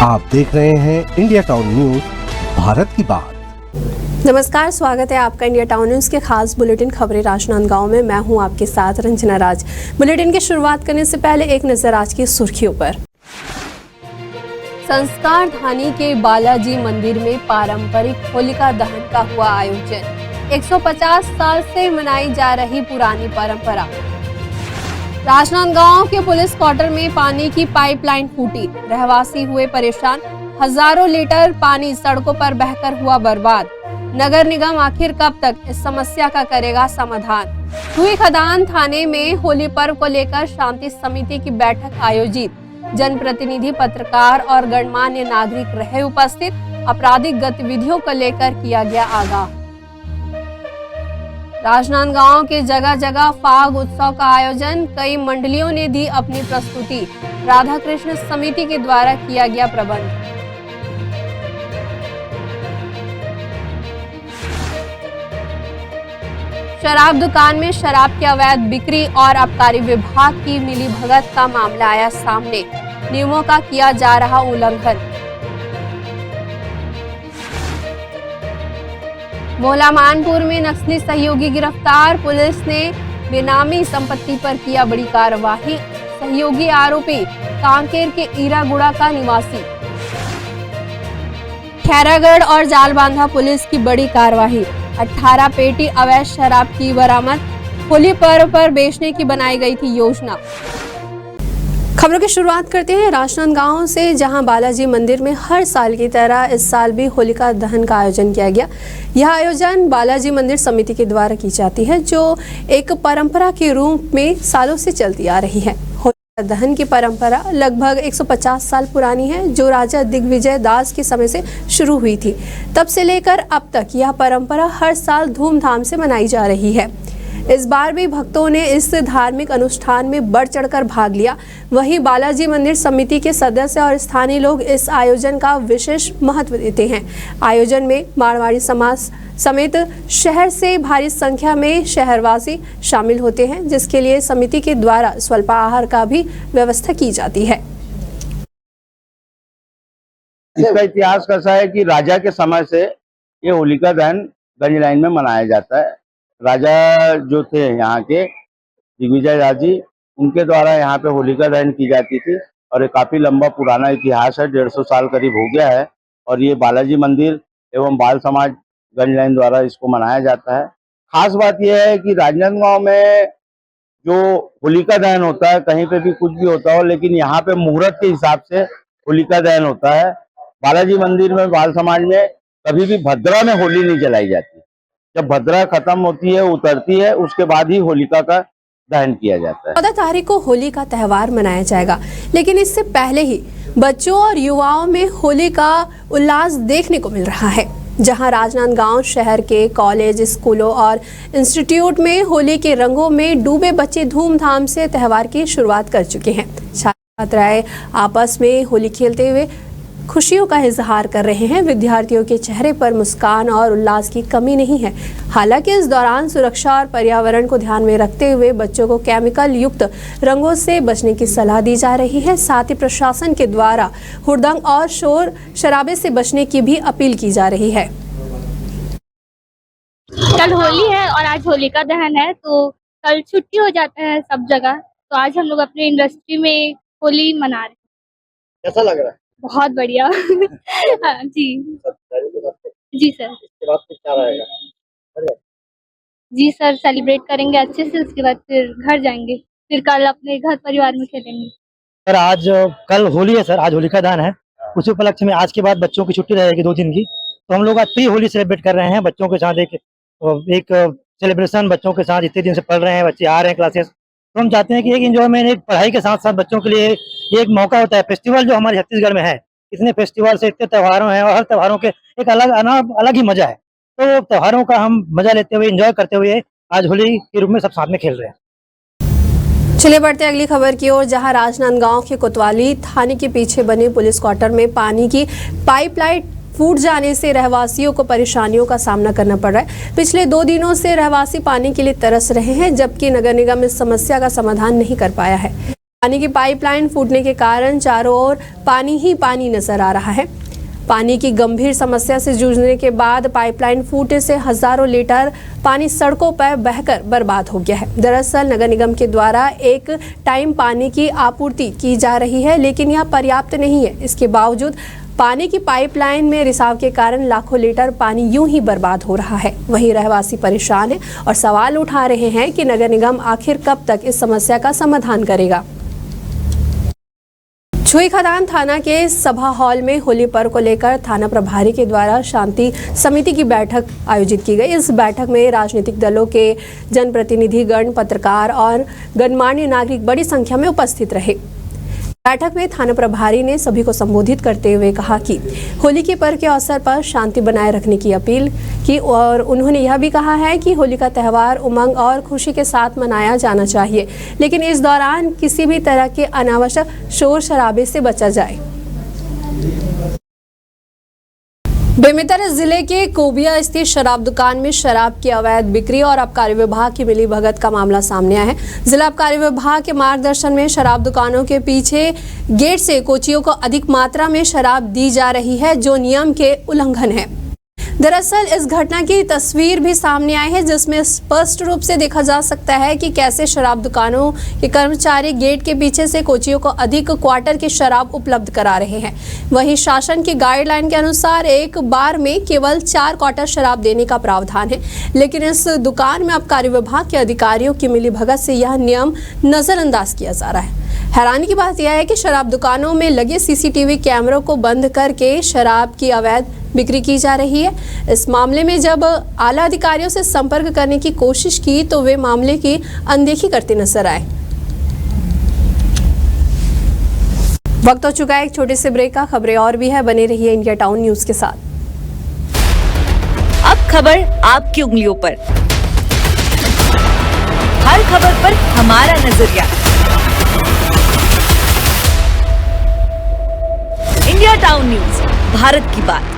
आप देख रहे हैं इंडिया टाउन न्यूज, भारत की बात। नमस्कार, स्वागत है आपका इंडिया टाउन न्यूज के खास बुलेटिन खबरें राजनांदगांव में। मैं हूं आपके साथ रंजना राज। बुलेटिन की शुरुआत करने से पहले एक नजर आज की सुर्खियों पर। संस्कार धानी के बालाजी मंदिर में पारंपरिक होलिका दहन का हुआ आयोजन। 150 साल से मनाई जा रही पुरानी परंपरा। राजनांदगांव के पुलिस क्वार्टर में पानी की पाइपलाइन फूटी, रहवासी हुए परेशान। हजारों लीटर पानी सड़कों पर बहकर हुआ बर्बाद। नगर निगम आखिर कब तक इस समस्या का करेगा समाधान। हुई खदान थाने में होली पर्व को लेकर शांति समिति की बैठक आयोजित। जनप्रतिनिधि, पत्रकार और गणमान्य नागरिक रहे उपस्थित। आपराधिक गतिविधियों को लेकर किया गया आगाह। राजनांदगांव के जगह जगह फाग उत्सव का आयोजन। कई मंडलियों ने दी अपनी प्रस्तुति। राधा कृष्ण समिति के द्वारा किया गया प्रबंध। शराब दुकान में शराब की अवैध बिक्री और आबकारी विभाग की मिलीभगत का मामला आया सामने। नियमों का किया जा रहा उल्लंघन। मोहला मानपुर में नक्सली सहयोगी गिरफ्तार। पुलिस ने बेनामी संपत्ति पर किया बड़ी कार्रवाई। सहयोगी आरोपी कांकेर के ईरागुड़ा का निवासी। खैरागढ़ और जालबांधा पुलिस की बड़ी कार्रवाई। 18 पेटी अवैध शराब की बरामद। होली पर्व पर बेचने की बनाई गई थी योजना। खबरों की शुरुआत करते हैं राजनांदगांव से, जहां बालाजी मंदिर में हर साल की तरह इस साल भी होलिका दहन का आयोजन किया गया। यह आयोजन बालाजी मंदिर समिति के द्वारा की जाती है, जो एक परंपरा के रूप में सालों से चलती आ रही है। होलिका दहन की परंपरा लगभग 150 साल पुरानी है, जो राजा दिग्विजय दास के समय से शुरू हुई थी। तब से लेकर अब तक यह परंपरा हर साल धूमधाम से मनाई जा रही है। इस बार भी भक्तों ने इस धार्मिक अनुष्ठान में बढ़ चढ़कर भाग लिया। वहीं बालाजी मंदिर समिति के सदस्य और स्थानीय लोग इस आयोजन का विशेष महत्व देते हैं। आयोजन में मारवाड़ी समाज समेत शहर से भारी संख्या में शहरवासी शामिल होते हैं, जिसके लिए समिति के द्वारा स्वल्पाहार का भी व्यवस्था की जाती है। इसका इतिहास कैसा है कि राजा के समय से ये होलिका दहन गंज लाइन में मनाया जाता है। राजा जो थे यहाँ के दिग्विजय दास जी, उनके द्वारा यहाँ पे होलिका दहन की जाती थी और ये काफी लंबा पुराना इतिहास है। 150 साल करीब हो गया है और ये बालाजी मंदिर एवं बाल समाज गंज लाइन द्वारा इसको मनाया जाता है। खास बात यह है कि राजनांदगांव में जो होलिका दहन होता है, कहीं पे भी कुछ भी होता हो, लेकिन यहाँ पे मुहूर्त के हिसाब से होलिका दहन होता है। बालाजी मंदिर में बाल समाज में कभी भी भद्रा में होली नहीं जलाई जाती। जब भद्रा खत्म होती है, उतरती है, उसके बाद ही होलिका का दहन किया जाता है। 14 तारीख को होली का त्यौहार मनाया जाएगा, लेकिन इससे पहले ही बच्चों और युवाओं में होली का उल्लास देखने को मिल रहा है। जहां राजनांदगांव शहर के कॉलेज, स्कूलों और इंस्टीट्यूट में होली के रंगों में डूबे बच्चे धूमधाम से त्यौहार की शुरुआत कर चुके हैं। छात्राएं आपस में होली खेलते हुए खुशियों का इजहार कर रहे हैं। विद्यार्थियों के चेहरे पर मुस्कान और उल्लास की कमी नहीं है। हालांकि इस दौरान सुरक्षा और पर्यावरण को ध्यान में रखते हुए बच्चों को केमिकल युक्त रंगों से बचने की सलाह दी जा रही है। साथ ही प्रशासन के द्वारा हुड़दंग और शोर शराबे से बचने की भी अपील की जा रही है। कल होली है और आज होलिका दहन है, तो कल छुट्टी हो जाता है सब जगह, तो आज हम लोग अपने इंडस्ट्री में होली मना रहे हैं। कैसा लग रहा है? बहुत बढ़िया। हाँ, जी जी सर। इसके बाद क्या रहेगा? जी सर, सेलिब्रेट करेंगे अच्छे से, उसके बाद फिर घर जाएंगे, फिर कल अपने घर परिवार में खेलेंगे। सर आज कल होली है सर, आज होलिका दहन है। उसी उपलक्ष्य में आज के बाद बच्चों की छुट्टी रहेगी 2 दिन की, तो हम लोग आज प्री होली सेलिब्रेट कर रहे हैं बच्चों के साथ। एक सेलिब्रेशन बच्चों के साथ इतने दिन से पढ़ रहे हैं, बच्चे आ रहे हैं क्लासेस, तो हम चाहते हैं कि एक एंजॉयमेंट, एक पढ़ाई के साथ साथ बच्चों के लिए एक मौका होता है। फेस्टिवल जो हमारे छत्तीसगढ़ में है, इतने फेस्टिवल से, इतने त्योहारों हैं और हर त्योहारों के एक अलग ही मजा है। तो त्योहारों का हम मजा लेते हुए, एंजॉय करते हुए आज होली के रूप में सब साथ में खेल रहे हैं। चलिए बढ़ते हैं अगली खबर की ओर, जहां राजनांदगांव के कोतवाली थाने के पीछे बने पुलिस क्वार्टर में पानी की पाइपलाइन फूट जाने से रहवासियों को परेशानियों का सामना करना पड़ रहा है। पिछले 2 दिनों से रहवासी पानी के लिए तरस रहे हैं, जबकि नगर निगम इस समस्या का समाधान नहीं कर पाया है। पानी की पाइपलाइन फूटने के कारण चारों ओर पानी ही पानी नजर आ रहा है। पानी की गंभीर समस्या से जूझने के बाद पाइपलाइन फूटने से हजारों लीटर पानी सड़कों पर बहकर बर्बाद हो गया है। दरअसल नगर निगम के द्वारा एक टाइम पानी की आपूर्ति की जा रही है, लेकिन यह पर्याप्त नहीं है। इसके बावजूद पानी की पाइपलाइन में रिसाव के कारण लाखों लीटर पानी यूं ही बर्बाद हो रहा है। वहीं रहवासी परेशान हैं और सवाल उठा रहे हैं कि नगर निगम आखिर कब तक इस समस्या का समाधान करेगा। छुईखदान थाना के सभा हॉल में होली पर्व को लेकर थाना प्रभारी के द्वारा शांति समिति की बैठक आयोजित की गई। इस बैठक में राजनीतिक दलों के जनप्रतिनिधिगण, पत्रकार और गणमान्य नागरिक बड़ी संख्या में उपस्थित रहे। बैठक में थाना प्रभारी ने सभी को संबोधित करते हुए कहा कि होली के पर्व के अवसर पर शांति बनाए रखने की अपील की और उन्होंने यह भी कहा है कि होली का त्यौहार उमंग और खुशी के साथ मनाया जाना चाहिए, लेकिन इस दौरान किसी भी तरह के अनावश्यक शोर शराबे से बचा जाए। बेमेतरा जिले के कोबिया स्थित शराब दुकान में शराब की अवैध बिक्री और आबकारी विभाग की मिलीभगत का मामला सामने आया है। जिला आबकारी विभाग के मार्गदर्शन में शराब दुकानों के पीछे गेट से कोचियों को अधिक मात्रा में शराब दी जा रही है, जो नियम के उल्लंघन है। दरअसल इस घटना की तस्वीर भी सामने आई है, जिसमें स्पष्ट रूप से देखा जा सकता है कि कैसे शराब दुकानों के कर्मचारी गेट के पीछे से कोचियों को अधिक क्वार्टर की शराब उपलब्ध करा रहे हैं। वहीं शासन की गाइडलाइन के अनुसार एक बार में केवल 4 क्वार्टर शराब देने का प्रावधान है, लेकिन इस दुकान में आबकारी विभाग के अधिकारियों की मिलीभगत से यह नियम नजरअंदाज किया जा रहा है। हैरानी की बात यह है कि शराब दुकानों में लगे सीसीटीवी कैमरों को बंद करके शराब की अवैध बिक्री की जा रही है। इस मामले में जब आला अधिकारियों से संपर्क करने की कोशिश की तो वे मामले की अनदेखी करते नजर आए। वक्त हो चुका है एक छोटे से ब्रेक का। खबरें और भी है, बने रहिए इंडिया टाउन न्यूज के साथ। अब खबर आपकी उंगलियों पर, हर खबर पर हमारा नजरिया। इंडिया टाउन न्यूज, भारत की बात।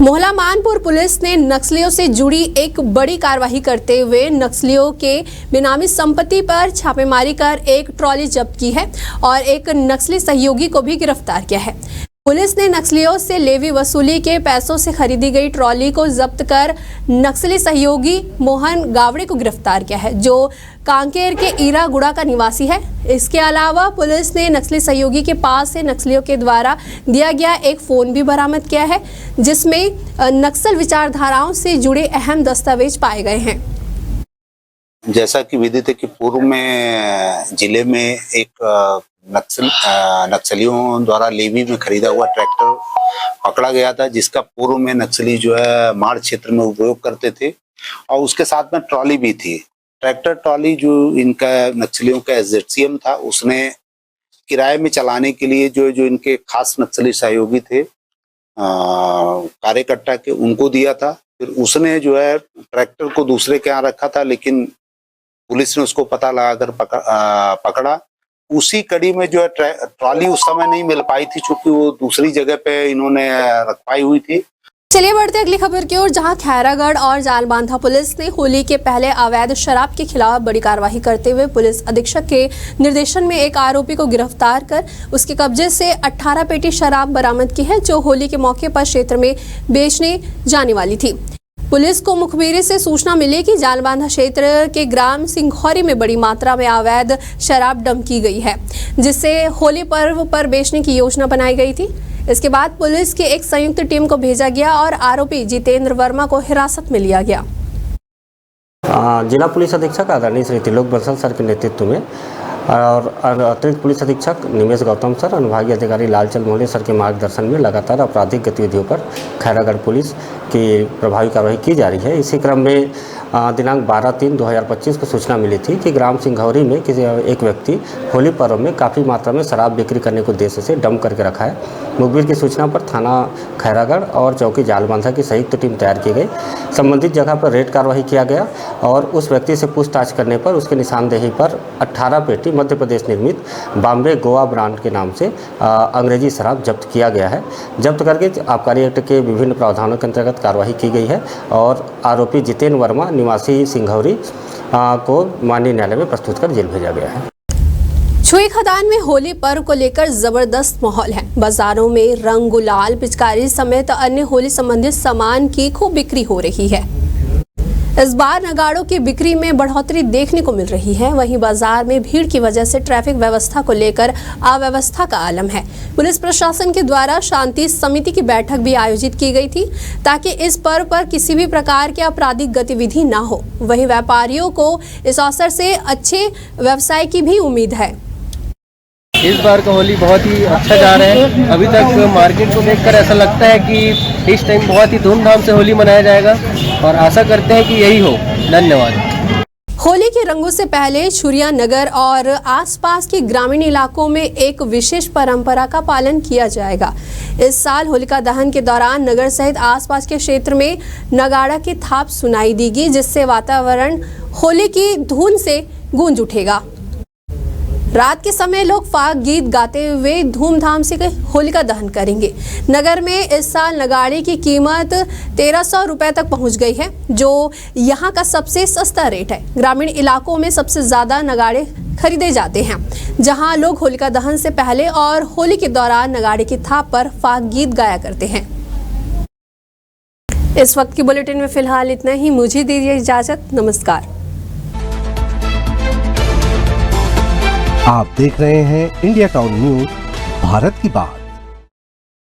मोहला मानपुर पुलिस ने नक्सलियों से जुड़ी एक बड़ी कार्रवाई करते हुए नक्सलियों के बेनामी संपत्ति पर छापेमारी कर एक ट्रॉली जब्त की है और एक नक्सली सहयोगी को भी गिरफ्तार किया है। पुलिस ने नक्सलियों से लेवी वसूली के पैसों से खरीदी गई ट्रॉली को जब्त कर नक्सली सहयोगी मोहन गावड़े को गिरफ्तार किया है, जो कांकेर के ईरागुड़ा का निवासी है। इसके अलावा पुलिस ने नक्सली सहयोगी के पास से नक्सलियों के द्वारा दिया गया एक फोन भी बरामद किया है, जिसमें नक्सल विचारधाराओं से जुड़े अहम दस्तावेज पाए गए हैं। जैसा कि विदित है कि पूर्व में जिले में एक नक्सलियों द्वारा लेवी में खरीदा हुआ ट्रैक्टर पकड़ा गया था, जिसका पूर्व में नक्सली जो है माड़ क्षेत्र में उपयोग करते थे और उसके साथ में ट्रॉली भी थी। ट्रैक्टर ट्रॉली जो इनका नक्सलियों का एसजेडसीएम था, उसने किराए में चलाने के लिए जो इनके खास नक्सली सहयोगी थे कार्यकर्ता के, उनको दिया था। फिर उसने जो है ट्रैक्टर को दूसरे के यहाँ रखा था, लेकिन पुलिस ने उसको पता लगाकर पकड़ा। उसी कड़ी में जो है ट्रॉली उस समय नहीं मिल पाई थी, चूंकि वो दूसरी जगह पे इन्होंने रखवाई हुई थी। चलिए बढ़ते अगली खबर की ओर, जहां खैरागढ़ और जालबांधा पुलिस ने होली के पहले अवैध शराब के खिलाफ बड़ी कार्रवाई करते हुए पुलिस अधीक्षक के निर्देशन में एक आरोपी को गिरफ्तार कर उसके कब्जे से 18 पेटी शराब बरामद की है, जो होली के मौके पर क्षेत्र में बेचने जाने वाली थी। पुलिस को मुखबिरी से सूचना मिली कि जालबांधा क्षेत्र के ग्राम सिंघौरी में बड़ी मात्रा में अवैध शराब डंप की गई है, जिससे होली पर्व पर बेचने की योजना बनाई गई थी। इसके बाद पुलिस की एक संयुक्त टीम को भेजा गया और आरोपी जितेंद्र वर्मा को हिरासत में लिया गया। जिला पुलिस अधीक्षक आदरणीय श्री त्रिलोक बंसल सर के नेतृत्व में और अतिरिक्त पुलिस अधीक्षक निमेश गौतम सर, अनुभागीय अधिकारी लालचंद मोहले सर के मार्गदर्शन में लगातार आपराधिक गतिविधियों पर खैरागढ़ पुलिस की प्रभावी कार्रवाई की जा रही है। इसी क्रम में दिनांक 12/3/2025 को सूचना मिली थी कि ग्राम सिंघौरी में किसी एक व्यक्ति होली पर्व में काफ़ी मात्रा में शराब बिक्री करने के उद्देश्य से डंप करके रखा है। मुखबिर की सूचना पर थाना खैरागढ़ और चौकी जालबांधा की संयुक्त टीम तैयार की गई। संबंधित जगह पर रेड कार्रवाई किया गया और उस व्यक्ति से पूछताछ करने पर उसकी निशानदेही पर 18 पेटी मध्य प्रदेश निर्मित बॉम्बे गोवा ब्रांड के नाम से अंग्रेजी शराब जब्त किया गया है। जब्त करके आबकारी एक्ट के विभिन्न प्रावधानों के अंतर्गत कार्रवाई की गई है और आरोपी जितेंद्र वर्मा निवासी सिंघौरी को माननीय न्यायालय में प्रस्तुत कर जेल भेजा गया है। छुई खदान में होली पर्व को लेकर जबरदस्त माहौल है। बाजारों में रंग, गुलाल, पिचकारी समेत अन्य होली संबंधित सामान की खूब बिक्री हो रही है। इस बार नगाड़ों की बिक्री में बढ़ोतरी देखने को मिल रही है। वहीं बाजार में भीड़ की वजह से ट्रैफिक व्यवस्था को लेकर अव्यवस्था का आलम है। पुलिस प्रशासन के द्वारा शांति समिति की बैठक भी आयोजित की गई थी ताकि इस पर्व पर किसी भी प्रकार की आपराधिक गतिविधि न हो। वहीं व्यापारियों को इस अवसर से अच्छे व्यवसाय की भी उम्मीद है। इस बार का होली बहुत ही अच्छा जा रहा है। अभी तक मार्केट को देखकर ऐसा लगता है कि इस टाइम बहुत ही धूमधाम से होली मनाया जाएगा और आशा करते हैं कि यही हो। धन्यवाद। होली के रंगों से पहले छुरिया नगर और आसपास के ग्रामीण इलाकों में एक विशेष परंपरा का पालन किया जाएगा। इस साल होलिका दहन के दौरान नगर सहित आसपास के क्षेत्र में नगाड़ा की थाप सुनाई देगी, जिससे वातावरण होली की धुन से गूंज उठेगा। रात के समय लोग फाग गीत गाते हुए धूमधाम से होलिका दहन करेंगे। नगर में इस साल नगाड़े की कीमत 1300 रुपए तक पहुंच गई है, जो यहाँ का सबसे सस्ता रेट है। ग्रामीण इलाकों में सबसे ज़्यादा नगाड़े खरीदे जाते हैं, जहां लोग होलिका दहन से पहले और होली के दौरान नगाड़े की थाप पर फाग गीत गाया करते हैं। इस वक्त की बुलेटिन में फिलहाल इतना ही। मुझे दीजिए इजाजत। नमस्कार। आप देख रहे हैं इंडिया टाउन न्यूज, भारत की बात।